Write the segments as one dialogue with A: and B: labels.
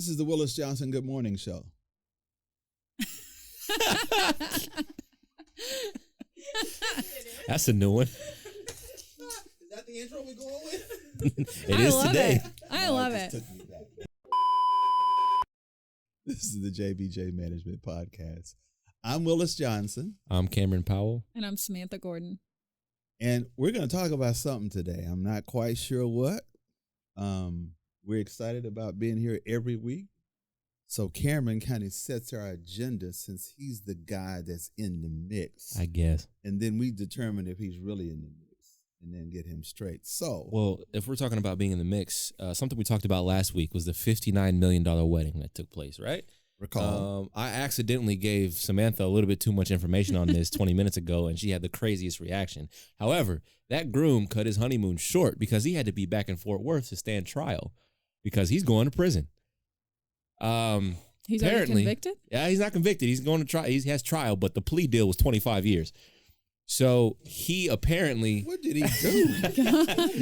A: This is the Willis Johnson Good Morning Show.
B: That's a new one.
A: Is that the intro we're going with?
B: It is today.
C: I love it.
A: This is the JBJ Management Podcast. I'm Willis Johnson.
B: I'm Camron Powell.
C: And I'm Samantha Gordon.
A: And we're going to talk about something today. I'm not quite sure what. We're excited about being here every week. So Camron kind of sets our agenda since he's the guy that's in the mix.
B: I guess.
A: And then we determine if he's really in the mix and then get him straight. So,
B: well, if we're talking about being in the mix, something we talked about last week was the $59 million wedding that took place, right?
A: Recall.
B: I accidentally gave Samantha a little bit too much information on this 20 minutes ago, and she had the craziest reaction. However, that groom cut his honeymoon short because he had to be back in Fort Worth to stand trial because he's going to prison.
C: He's already convicted?
B: Yeah, he's not convicted. He's going to try. He has trial, but the plea deal was 25 years. So he apparently.
A: What did he do?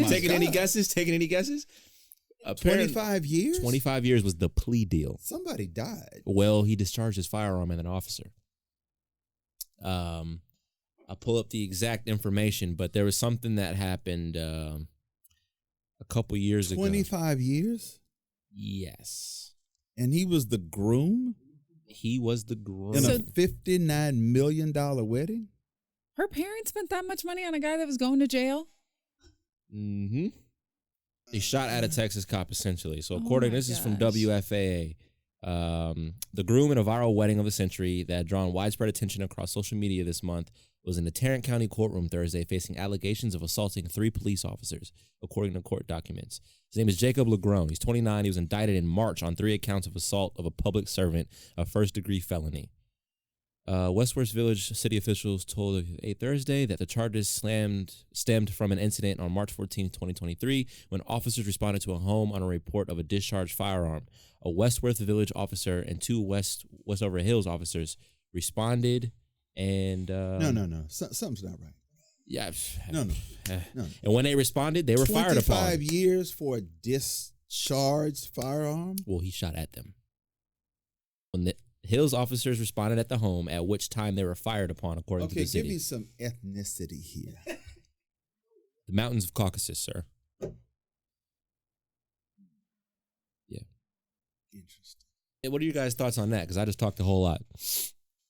B: Taking any guesses?
A: 25 years?
B: 25 years was the plea deal.
A: Somebody died.
B: Well, he discharged his firearm at an officer. I'll pull up the exact information, but there was something that happened a couple years ago.
A: 25 years?
B: Yes.
A: And he was the groom?
B: He was the groom.
A: In a $59 million wedding?
C: Her parents spent that much money on a guy that was going to jail?
B: Mm-hmm. He shot at a Texas cop, essentially. So according, this is from WFAA. The groom in a viral wedding of the century that had drawn widespread attention across social media this month was in the Tarrant County courtroom Thursday facing allegations of assaulting 3 police officers, according to court documents. His name is Jacob Legrone. He's 29. He was indicted in March on 3 accounts of assault of a public servant, a first-degree felony. Westworth Village city officials told Thursday that the charges stemmed from an incident on March 14, 2023, when officers responded to a home on a report of a discharged firearm. A Westworth Village officer and 2 Westover Hills officers responded, and
A: No. Something's not right.
B: Yeah.
A: No.
B: And when they responded, they were fired upon.
A: 25 years for a discharged firearm?
B: Well, he shot at them. When the Hills officers responded at the home, at which time they were fired upon, according to the city.
A: Okay, give me some ethnicity here.
B: The mountains of Caucasus, sir. Yeah.
A: Interesting.
B: Hey, what are you guys' thoughts on that? Because I just talked a whole lot.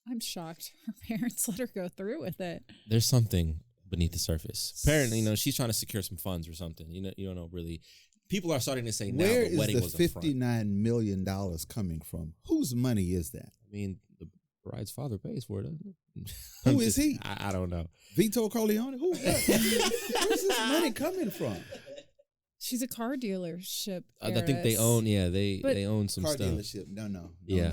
C: I'm shocked her parents let her go through with it.
B: There's something beneath the surface. Apparently, she's trying to secure some funds or something. You don't know really. People are starting to say now the wedding was a front.
A: Where is the $59 million coming from? Whose money is that?
B: I mean, the bride's father pays for it, doesn't it?
A: Who is he?
B: I don't know.
A: Vito Corleone? Who's that? Where's this money coming from?
C: She's a car dealership
B: I think they own, they own some
A: car
B: stuff.
A: Car dealership, no,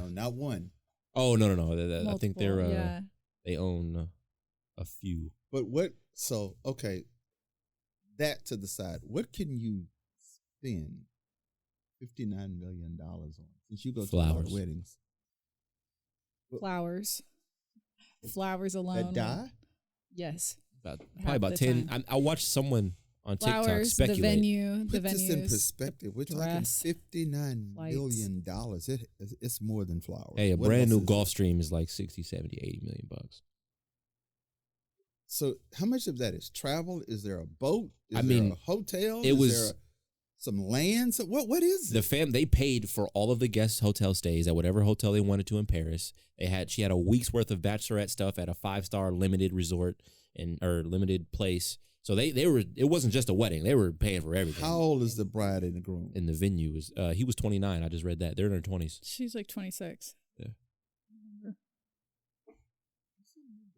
A: not one.
B: Oh, no.
C: Multiple,
B: I think they own a few.
A: But okay, that to the side. What can you spend $59 million on since you go to a lot of weddings?
C: Flowers alone.
A: That die?
C: Yes.
B: Probably about 10. I watched someone on TikTok speculate.
C: The venue.
A: Put this in perspective. We're talking $59 million. It's more than flowers.
B: Hey, a brand new Gulfstream is like 60, 70, 80 million bucks.
A: So how much of that is travel? Is there a boat? Is there a hotel? Is there some land? So what is it?
B: They paid for all of the guest hotel stays at whatever hotel they wanted to in Paris. She had a week's worth of bachelorette stuff at a 5-star limited resort or limited place. So it wasn't just a wedding. They were paying for everything.
A: How old is the bride and the groom?
B: And the venue was he was 29. I just read that. They're in their 20s.
C: She's like 26.
B: Yeah.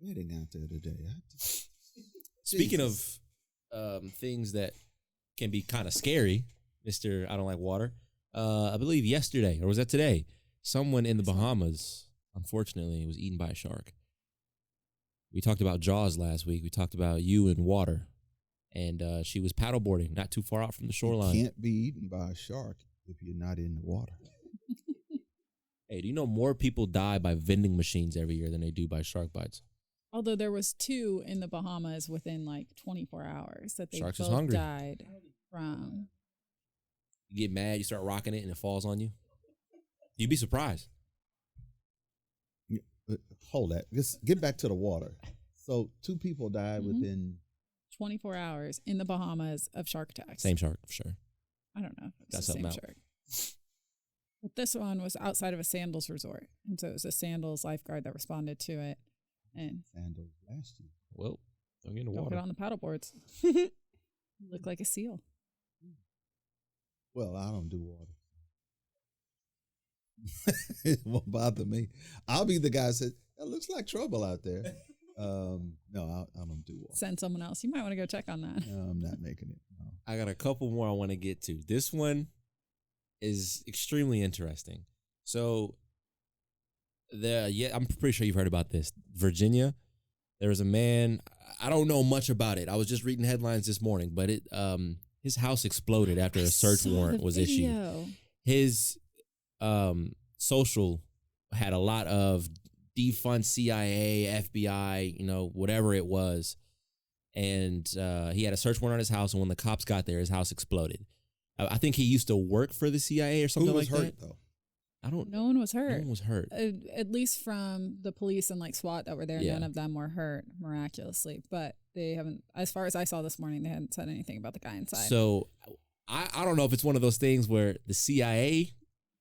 A: Wedding out there today.
B: Speaking of things that can be kind of scary, Mr. I don't like water. I believe yesterday, or was that today? Someone in the Bahamas, unfortunately, was eaten by a shark. We talked about Jaws last week. We talked about you and water. And she was paddleboarding not too far out from the shoreline.
A: You can't be eaten by a shark if you're not in the water.
B: Hey, do you know more people die by vending machines every year than they do by shark bites?
C: Although there was 2 in the Bahamas within like 24 hours that they
B: Sharks
C: both
B: is hungry.
C: died from.
B: You get mad, you start rocking it, and it falls on you. You'd be surprised.
A: Hold that. Let's get back to the water. So 2 people died within
C: 24 hours in the Bahamas of shark attacks.
B: Same shark, for sure.
C: I don't know if it's
B: Got
C: the same
B: something out.
C: shark. But this one was outside of a Sandals resort. And so it was a Sandals lifeguard that responded to it. And
A: Sandals last year.
B: Well, don't get in the
C: don't
B: water.
C: get on the paddle boards. Look like a seal.
A: Well, I don't do water. It won't bother me. I'll be the guy that says, it looks like trouble out there. No, I don't do water.
C: Send someone else. You might want to go check on that.
A: No, I'm not making it. No.
B: I got a couple more I want to get to. This one is extremely interesting. So, I'm pretty sure you've heard about this. Virginia, there was a man. I don't know much about it. I was just reading headlines this morning, but his house exploded after a search warrant was issued. His social had a lot of defund CIA, FBI, whatever it was. And he had a search warrant on his house, and when the cops got there, his house exploded. I think he used to work for the CIA or something like that. Who was hurt,
A: though?
C: No one was hurt.
B: No one was hurt.
C: At least from the police and SWAT that were there, none of them were hurt miraculously. But they haven't, as far as I saw this morning, they hadn't said anything about the guy inside.
B: So I don't know if it's one of those things where the CIA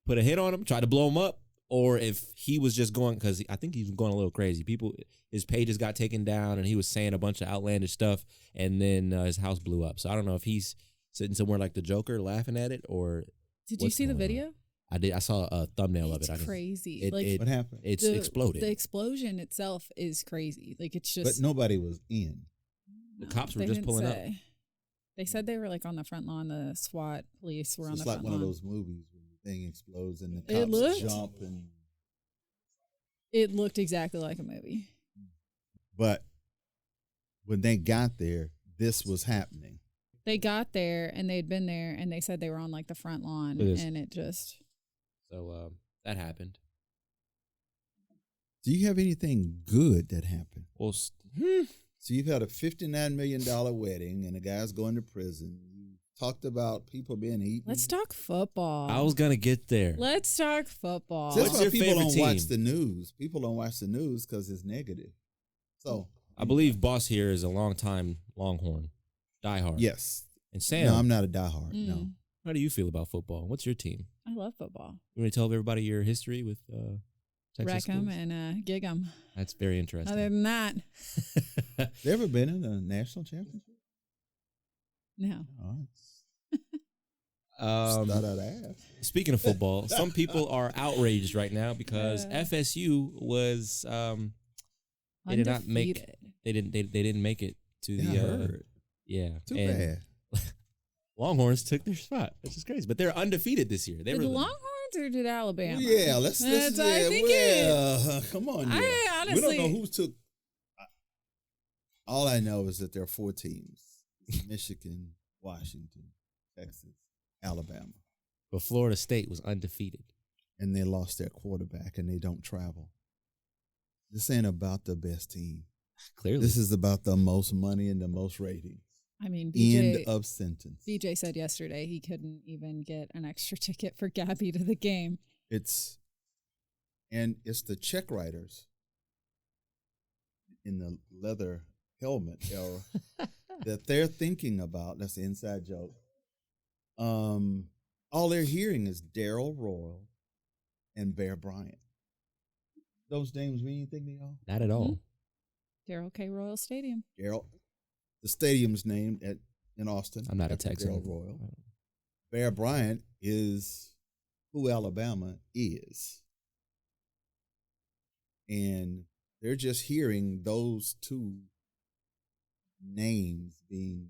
B: put a hit on him, tried to blow him up, or if he was just going, because I think he was going a little crazy. His pages got taken down, and he was saying a bunch of outlandish stuff, and then his house blew up. So I don't know if he's sitting somewhere like the Joker laughing at it, or
C: did you see the video?
B: I did. I saw a thumbnail of it.
C: It's crazy.
A: What happened?
B: It's exploded.
C: The explosion itself is crazy. Like, it's just.
A: But nobody was in.
B: The cops were just pulling up.
C: They said they were like on the front lawn. The SWAT police were on the front lawn.
A: It's like one of those movies when the thing explodes and the cops jump and.
C: It looked exactly like a movie.
A: But when they got there, this was happening.
C: They got there and they'd been there, and they said they were on like the front lawn, and it just.
B: So that happened.
A: Do you have anything good that happened?
B: Well,
A: so you've had a $59 million wedding, and the guy's going to prison. You talked about people being eaten.
C: Let's talk football.
B: I was gonna get there.
C: Let's talk football.
A: That's why people don't
B: team?
A: watch the news. People don't watch the news because it's negative. So
B: I believe Boss here is a long-time Longhorn, diehard.
A: Yes.
B: And Sam,
A: no, I'm not a diehard. No.
B: How do you feel about football? What's your team?
C: I love football.
B: You want to tell everybody your history with Texas
C: Wreckham
B: schools?
C: and Gig'em.
B: That's very interesting.
C: Other than that,
A: they ever been in a national championship?
C: No.
B: Speaking of football, some people are outraged right now because FSU was they did not make they didn't make it to the
A: Too bad.
B: Longhorns took their spot, which is crazy. But they're undefeated this year.
C: Did the Longhorns or did Alabama?
A: Yeah, let's come on.
C: I honestly,
A: we don't know who took. All I know is that there are 4 teams: Michigan, Washington, Texas, Alabama.
B: But Florida State was undefeated,
A: and they lost their quarterback, and they don't travel. This ain't about the best team.
B: Clearly,
A: this is about the most money and the most ratings.
C: I mean,
A: end of sentence.
C: BJ said yesterday he couldn't even get an extra ticket for Gabby to the game.
A: It's the check writers in the leather helmet era that they're thinking about. That's the inside joke. All they're hearing is Darryl Royal and Bear Bryant. Those names mean anything to y'all?
B: Not at all.
C: Darryl K. Royal Stadium.
A: The stadium's named in Austin.
B: I'm not a Texan.
A: Darryl Royal. Bear Bryant is who Alabama is. And they're just hearing those 2 names being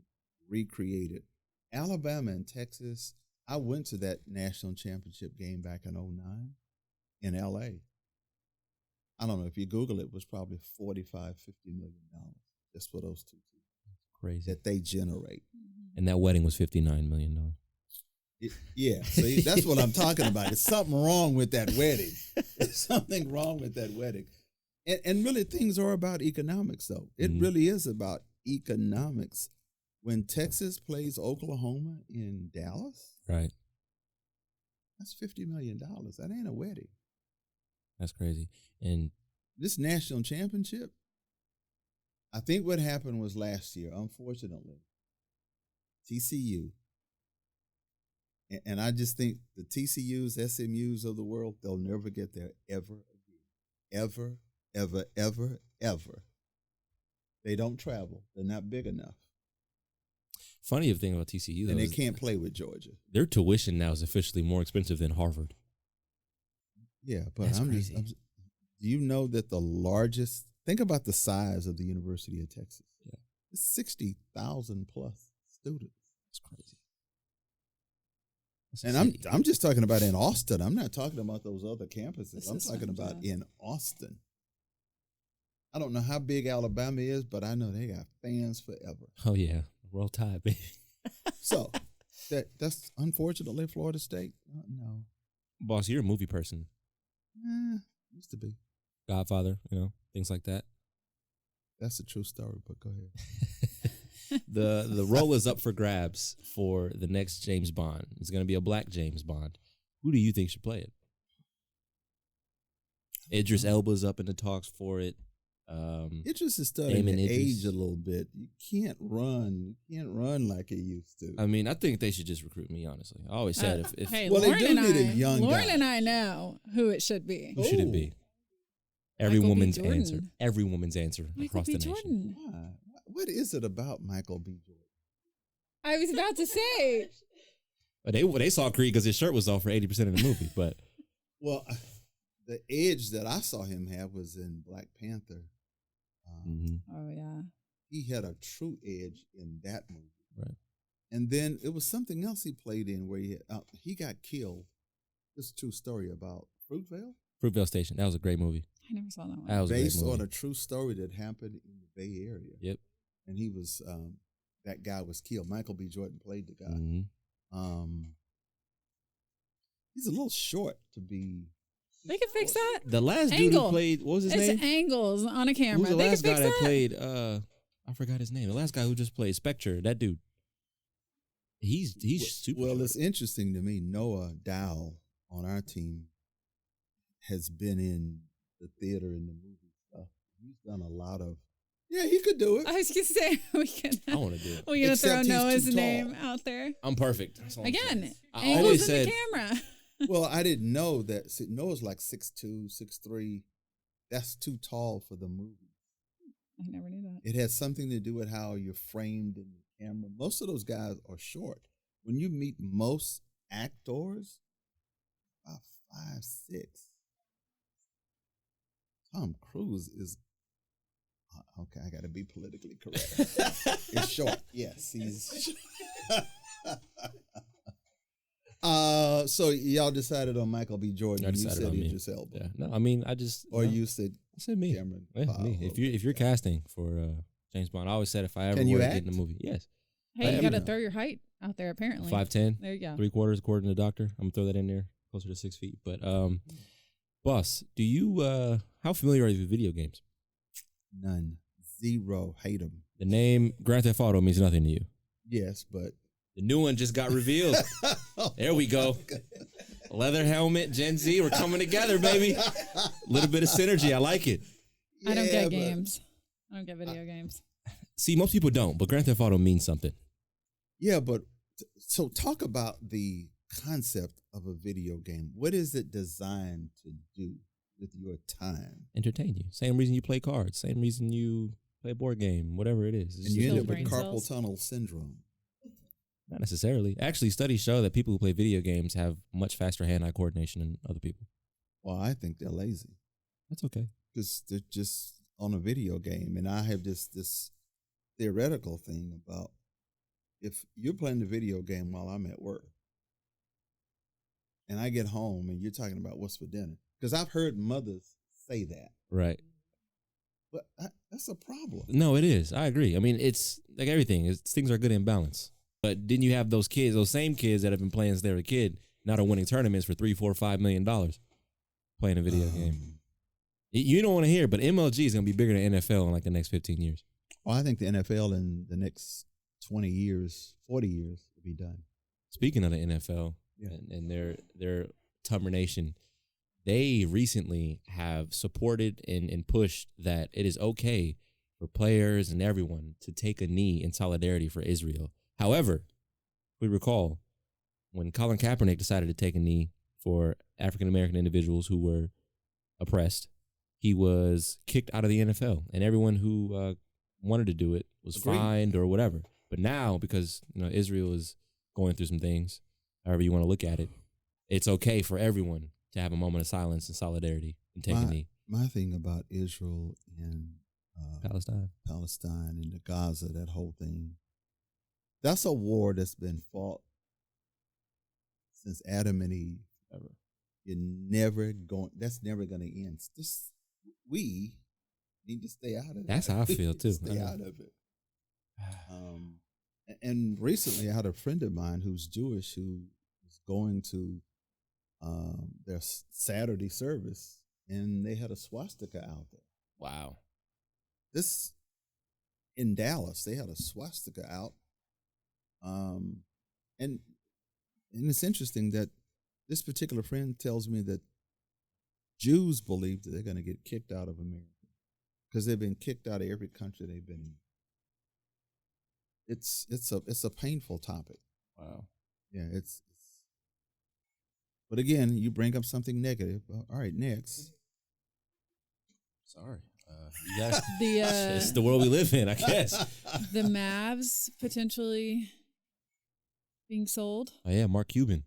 A: recreated. Alabama and Texas, I went to that national championship game back in 2009 in L.A. I don't know, if you Google it, it was probably $45-50 million just for those 2 teams.
B: Crazy.
A: That they generate.
B: And that wedding was $59 million.
A: Yeah, see, that's what I'm talking about. There's something wrong with that wedding. There's something wrong with that wedding. And really, things are about economics, though. It really is about economics. When Texas plays Oklahoma in Dallas,
B: right?
A: That's $50 million. That ain't a wedding.
B: That's crazy. And
A: this national championship, I think what happened was last year, unfortunately, TCU, and I just think the TCUs, SMUs of the world, they'll never get there ever again. Ever, ever, ever, ever. They don't travel. They're not big enough.
B: Funny thing about TCU, though,
A: and they can't play with Georgia.
B: Their tuition now is officially more expensive than Harvard.
A: Yeah, but
B: That's crazy.
A: do you know that the largest, think about the size of the University of Texas.
B: Yeah.
A: It's 60,000 plus students.
B: That's crazy.
A: And I'm just talking about in Austin. I'm not talking about those other campuses. I'm
C: Mississippi,
A: talking about
C: yeah.
A: in Austin. I don't know how big Alabama is, but I know they got fans forever.
B: Oh, yeah. Roll Tide, baby.
A: So that's unfortunately Florida State. No.
B: Boss, you're a movie person.
A: Used to be.
B: Godfather, things like that.
A: That's a true story, but go ahead.
B: The role is up for grabs for the next James Bond. It's going to be a black James Bond. Who do you think should play it? Idris Elba's up in the talks for it.
A: Idris is starting to age a little bit. You can't run. You can't run like you used to.
B: I mean, I think they should just recruit me, honestly. I always said if
C: hey,
A: well,
C: Lauren
A: they do need a young
C: Lauren
A: guy.
C: and I know who it should be.
B: who should it be? Every
C: Michael B.
B: woman's
C: Jordan.
B: answer. Every woman's answer
C: Michael
B: across
C: B.
B: the nation.
C: Jordan.
A: Why? What is it about Michael B. Jordan?
C: I was about to say.
B: But they saw Creed because his shirt was off for 80% of the movie. But
A: Well, the edge that I saw him have was in Black Panther.
C: Oh, yeah.
A: He had a true edge in that movie.
B: Right.
A: And then it was something else he played in where he got killed. This is a true story about
B: Fruitvale Station. That was a great movie.
C: I never saw that one.
B: That was
A: based
B: a great
A: on
B: movie.
A: a true story that happened in the Bay Area.
B: Yep.
A: And he was that guy was killed. Michael B. Jordan played the guy.
B: Mm-hmm.
A: He's a little short to be.
C: They can fix that.
B: The last dude who played, what was his name?
C: It's angles on a camera.
B: Who's the
C: They
B: last
C: can
B: guy
C: fix
B: that played, I forgot his name. The last guy who just played Spectre, that dude. He's super
A: Well,
B: short.
A: it's interesting to me. Noah Dow on our team has been in the theater and the movie stuff. He's done a lot of. Yeah, he could do it.
C: I was just saying
B: I want to do it.
C: we're gonna
A: Except
C: throw
A: he's
C: Noah's
A: too
C: name
A: tall.
C: out there
B: I'm perfect. That's all I'm
C: again.
B: saying. I
C: Angles
B: always
C: in
B: said,
C: the camera.
A: Well, I didn't know that. See, Noah's like 6'2", 6'3". That's too tall for the movie.
C: I never knew that.
A: It has something to do with how you're framed in the camera. Most of those guys are short. When you meet most actors, about 5'6". Tom Cruise is okay. I got to be politically correct. It's short. Yes, he's. So y'all decided on Michael B. Jordan.
B: I
A: You
B: decided
A: said
B: on me.
A: Idris Elba.
B: Yeah. No, I mean,
A: Or you said
B: I said me.
A: Cameron.
B: Yeah,
A: Powell.
B: me. If you're casting for James Bond, I always said if I ever
A: Can you
B: were to
A: act?
B: get in a movie, yes.
C: Hey, you got to
A: know.
C: throw your height out there. Apparently,
B: 5'10",
C: There you go.
B: 3/4 according to the doctor. I'm gonna throw that in there, closer to 6 feet. But boss, do you how familiar are you with video games?
A: None. Zero. Hate them.
B: The name Grand Theft Auto means nothing to you.
A: Yes, but
B: The new one just got revealed. There we go. Leather helmet, Gen Z, we're coming together, baby. A little bit of synergy. I like it.
C: I don't
A: Yeah,
C: get
A: but-
C: games. I don't get video games.
B: See, most people don't, but Grand Theft Auto means something.
A: Yeah, but so talk about the concept of a video game. What is it designed to do with your time?
B: Entertain you. Same reason you play cards. Same reason you play a board game. Whatever it is. It's
A: And you
B: just
A: end up
C: Brain
A: with carpal
C: cells.
A: tunnel syndrome.
B: not necessarily. Actually, studies show that people who play video games have much faster hand-eye coordination than other people.
A: Well, I think they're lazy
B: That's okay.
A: because they're just on a video game. And I have this theoretical thing about if you're playing the video game while I'm at work and I get home and you're talking about what's for dinner, because I've heard mothers say that.
B: Right.
A: But that's a problem.
B: No, it is. I agree. I mean, it's like everything. Things are good in balance. But didn't you have those kids, those same kids that have been playing since they were a kid, now they're winning tournaments for $3, $4, $5 million playing a video game? You don't want to hear it, but MLG is going to be bigger than NFL in like the next 15 years.
A: Well, I think the NFL in the next 20 years, 40 years will be done.
B: Speaking of the NFL, and their Tummer Nation, they recently have supported and pushed that it is okay for players and everyone to take a knee in solidarity for Israel. However, we recall when Colin Kaepernick decided to take a knee for African-American individuals who were oppressed, he was kicked out of the NFL, and everyone who wanted to do it was fined or whatever. But now, because Israel is going through some things, however you want to look at it, it's okay for everyone to have a moment of silence and solidarity and take a knee.
A: My thing about Israel and
B: Palestine
A: and the Gaza, that whole thing, that's a war that's been fought since Adam and Eve. Ever. That's never going to end. We need to stay out of it.
B: That's how I feel too.
A: Stay out of it. And recently I had a friend of mine who's Jewish who was going to their Saturday service, and they had a swastika out there.
B: Wow.
A: This in Dallas, they had a swastika out. And it's interesting that this particular friend tells me that Jews believe that they're going to get kicked out of America because they've been kicked out of every country they've been in. It's a painful topic.
B: Wow.
A: Yeah, but again, you bring up something negative. All right, next.
B: Sorry. You guys, it's the world we live in, I guess.
C: The Mavs potentially being sold.
B: Oh yeah, Mark Cuban.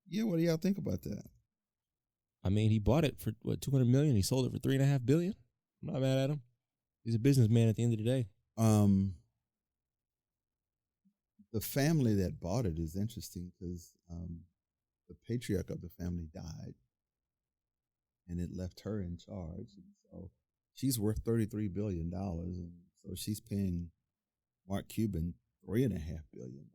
A: Yeah, what do y'all think about that?
B: I mean, he bought it for $200 million. He sold it for $3.5 billion. I'm not mad at him. He's a businessman at the end of the day.
A: The family that bought it is interesting because the patriarch of the family died, and it left her in charge. And so she's worth $33 billion, and so she's paying Mark Cuban $3.5 billion.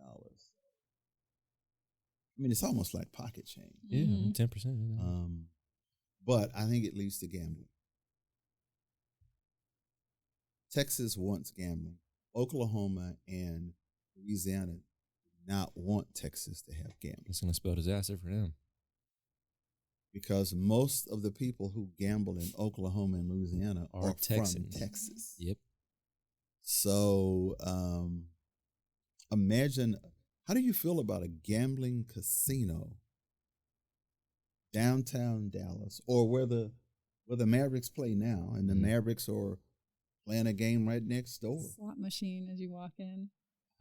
A: I mean, it's almost like pocket change.
B: Yeah, 10%.
A: But I think it leads to gambling. Texas wants gambling. Oklahoma and Louisiana do not want Texas to have gambling.
B: It's going to spell disaster for them.
A: Because most of the people who gamble in Oklahoma and Louisiana are Texans. From Texas.
B: Yep.
A: So imagine, how do you feel about a gambling casino downtown Dallas, or where the Mavericks play now, and the Mavericks are playing a game right next door?
C: Slot machine as you walk in.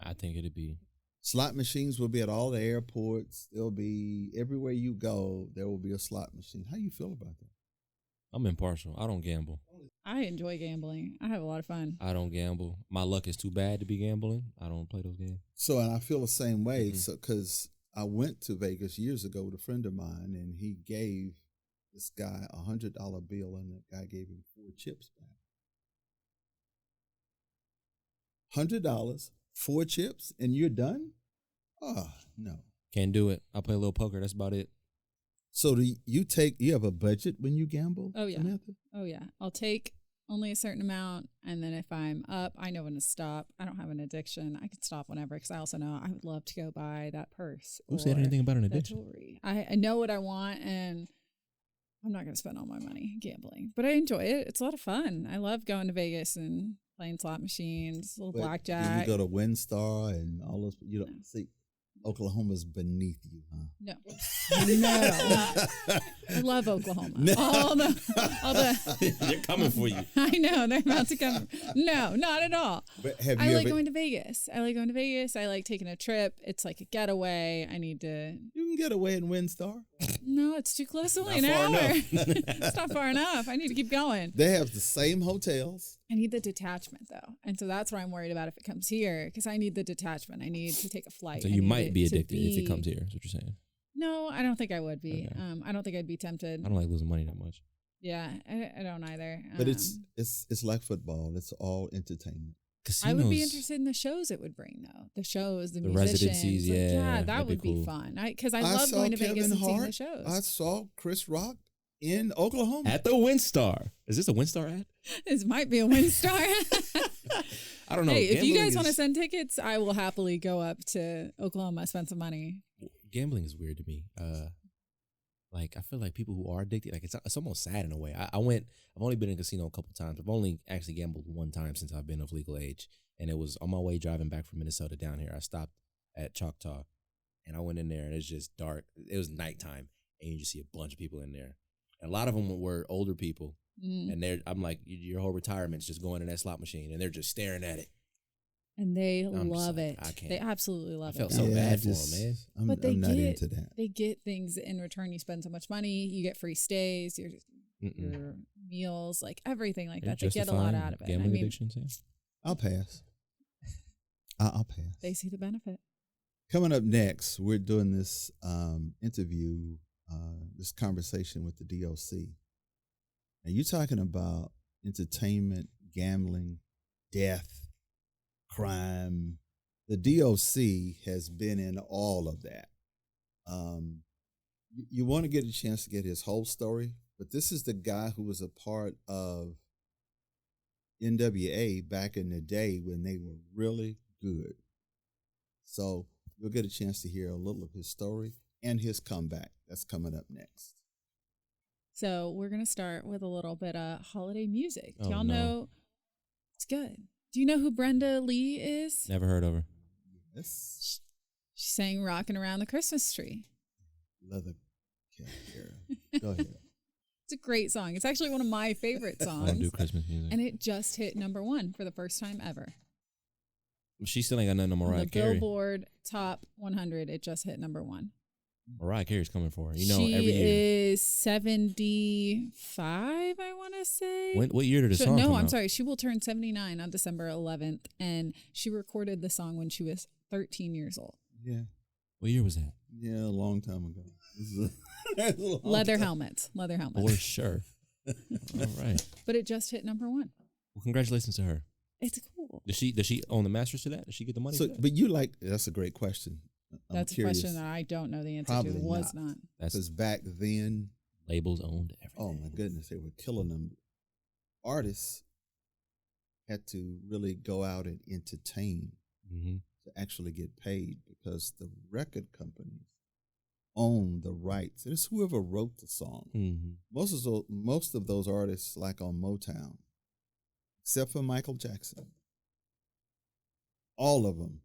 B: I think it'd be.
A: Slot machines will be at all the airports. They'll be everywhere you go. There will be a slot machine. How do you feel about that?
B: I'm impartial. I don't gamble.
C: I enjoy gambling. I have a lot of fun.
B: I don't gamble. My luck is too bad to be gambling. I don't play those games.
A: So, and I feel the same way. So, because I went to Vegas years ago with a friend of mine, and he gave this guy a $100 bill, and the guy gave him 4 chips back. $100, 4 chips, and you're done? Oh, no.
B: Can't do it. I play a little poker. That's about it.
A: So do you have a budget when you gamble?
C: Oh, yeah.
A: Samantha?
C: Oh, yeah. I'll take only a certain amount, and then if I'm up, I know when to stop. I don't have an addiction. I can stop whenever, because I also know I would love to go buy that purse.
B: Who said anything about an addiction?
C: Jewelry. I know what I want, and I'm not going to spend all my money gambling. But I enjoy it. It's a lot of fun. I love going to Vegas and playing slot machines, little blackjack.
A: You go to WinStar and all those. You don't see. Oklahoma's beneath you, huh?
C: No. I love Oklahoma.
A: No.
C: All the
B: They're coming for you.
C: I know, they're about to come. No, not at all.
A: But
C: I like going to Vegas. I like taking a trip. It's like a getaway. You
A: can get away in WinStar.
C: No, it's too close. Only an hour. It's not far enough. I need to keep going.
A: They have the same hotels.
C: I need the detachment, though. And so that's what I'm worried about if it comes here, because I need the detachment. I need to take a flight.
B: So you might be addicted if it comes here, is what you're saying.
C: No, I don't think I would be.
B: Okay.
C: I don't think I'd be tempted.
B: I don't like losing money that much.
C: Yeah, I don't either.
A: But it's like football. It's all entertainment.
B: Casinos.
C: I would be interested in the shows it would bring, though. The shows, the musicians.
B: Residencies, yeah.
C: That would be fun. Because I love going to Vegas and seeing the shows.
A: I saw Chris Rock in Oklahoma.
B: At the WinStar. Is this a WinStar ad?
C: This might be a WinStar.
B: I don't know.
C: Hey, if you guys want to send tickets, I will happily go up to Oklahoma, spend some money.
B: Gambling is weird to me. Like I feel like people who are addicted, like it's almost sad in a way. I've only been in a casino a couple times. I've only actually gambled one time since I've been of legal age, and it was on my way driving back from Minnesota down here. I stopped at Choctaw, and I went in there, and it's just dark. It was nighttime, and you just see a bunch of people in there. And a lot of them were older people, and I'm like, your whole retirement's just going in that slot machine, and they're just staring at it.
C: And they love it.
B: I can't.
C: They absolutely love it.
B: I felt so bad for them, man.
A: I'm not into that.
C: They get things in return. You spend so much money. You get free stays, your meals, like everything like that. They get a lot out of it.
B: Gambling addictions, yeah.
A: I'll pass. I'll pass.
C: They see the benefit.
A: Coming up next, we're doing this interview, this conversation with the DOC. Now, you're talking about entertainment, gambling, death, crime. The DOC has been in all of that. You want to get a chance to get his whole story, but this is the guy who was a part of NWA back in the day when they were really good. So you'll get a chance to hear a little of his story and his comeback. That's coming up next.
C: So we're going to start with a little bit of holiday music. Do y'all know? It's good. Do you know who Brenda Lee is?
B: Never heard of her.
A: Yes.
C: She sang Rockin' Around the Christmas Tree.
A: Leather cat hair. Go ahead.
C: It's a great song. It's actually one of my favorite songs.
B: I don't do Christmas music.
C: And it just hit #1 for the first time ever.
B: She still ain't got nothing on Mariah Carey.
C: The Billboard Top 100, it just hit #1.
B: Mariah Carey's coming for her. You know,
C: she
B: every year.
C: She is 75, I want to say.
B: What year did the song come
C: No,
B: out?
C: I'm sorry. She will turn 79 on December 11th, and she recorded the song when she was 13 years old.
A: Yeah.
B: What year was that?
A: Yeah, a long time ago.
C: Leather helmets.
B: For sure. All right.
C: But it just hit #1.
B: Well, congratulations to her.
C: It's cool.
B: Does she own the masters to that? Does she get the money for that?
A: But that's a great question.
C: That's a question that I don't know the answer
A: Probably
C: to. It was not.
A: Because back then,
B: labels owned everything.
A: Oh my goodness, they were killing them. Artists had to really go out and entertain to actually get paid because the record companies own the rights. It's whoever wrote the song. Most of those artists, like on Motown, except for Michael Jackson, all of them,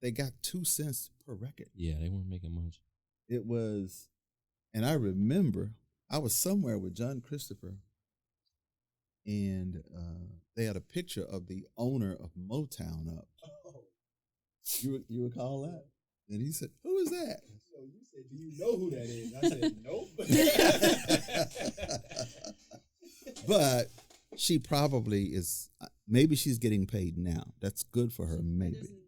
A: they got 2 cents per record.
B: Yeah, they weren't making much.
A: It was, and I remember I was somewhere with John Christopher, and they had a picture of the owner of Motown up. You recall that? And he said, "Who is that?" So you said, "Do you know who that is?" I said, "Nope." But she probably is. Maybe she's getting paid now. That's good for her. Maybe.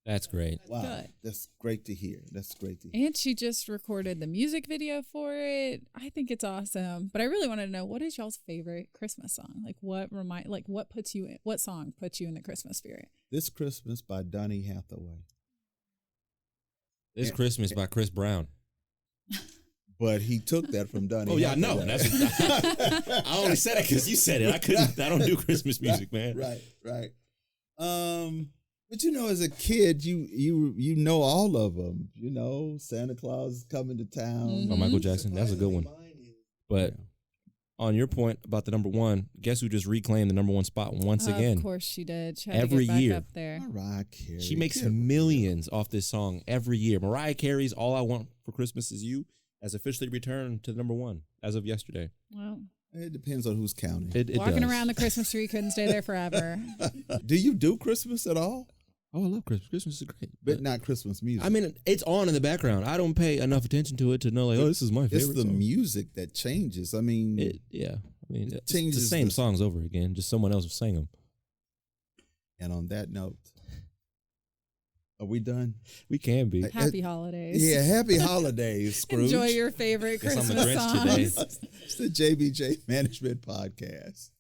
B: That's great.
A: Wow,
C: good.
A: That's great to hear.
C: And she just recorded the music video for it. I think it's awesome. But I really wanted to know, what is y'all's favorite Christmas song? Like what song puts you in the Christmas spirit?
A: This Christmas by Donny Hathaway.
B: This Christmas by Chris Brown.
A: But he took that from Donny.
B: Oh yeah, no. I only said it because you said it. I don't do Christmas music, man.
A: Right. But as a kid, you know all of them. Santa Claus is coming to town.
B: Oh, Michael Jackson, that's a good one. But on your point about the #1, guess who just reclaimed the #1 spot once again?
C: Of course she did. She had
B: every
C: to get back
B: year.
C: Up there.
A: Mariah Carey.
B: She makes millions off this song every year. Mariah Carey's "All I Want for Christmas Is You" has officially returned to the #1 as of yesterday.
C: Well,
A: it depends on who's counting.
B: It
C: walking
B: does.
C: around the Christmas tree couldn't stay there forever.
A: Do you do Christmas at all?
B: Oh, I love Christmas. Christmas is great.
A: But not Christmas music.
B: I mean, it's on in the background. I don't pay enough attention to it to know, this is my favorite
A: It's the
B: song.
A: music that changes. I mean...
B: It's
A: changes
B: the same songs over again. Just someone else will sing them.
A: And on that note, are we done?
B: We can be.
C: Happy holidays.
A: Yeah, happy holidays, Scrooge.
C: Enjoy your favorite
B: Guess I'm
C: Christmas
B: the Grinch
C: songs.
B: today.
A: It's the JBJ Management Podcast.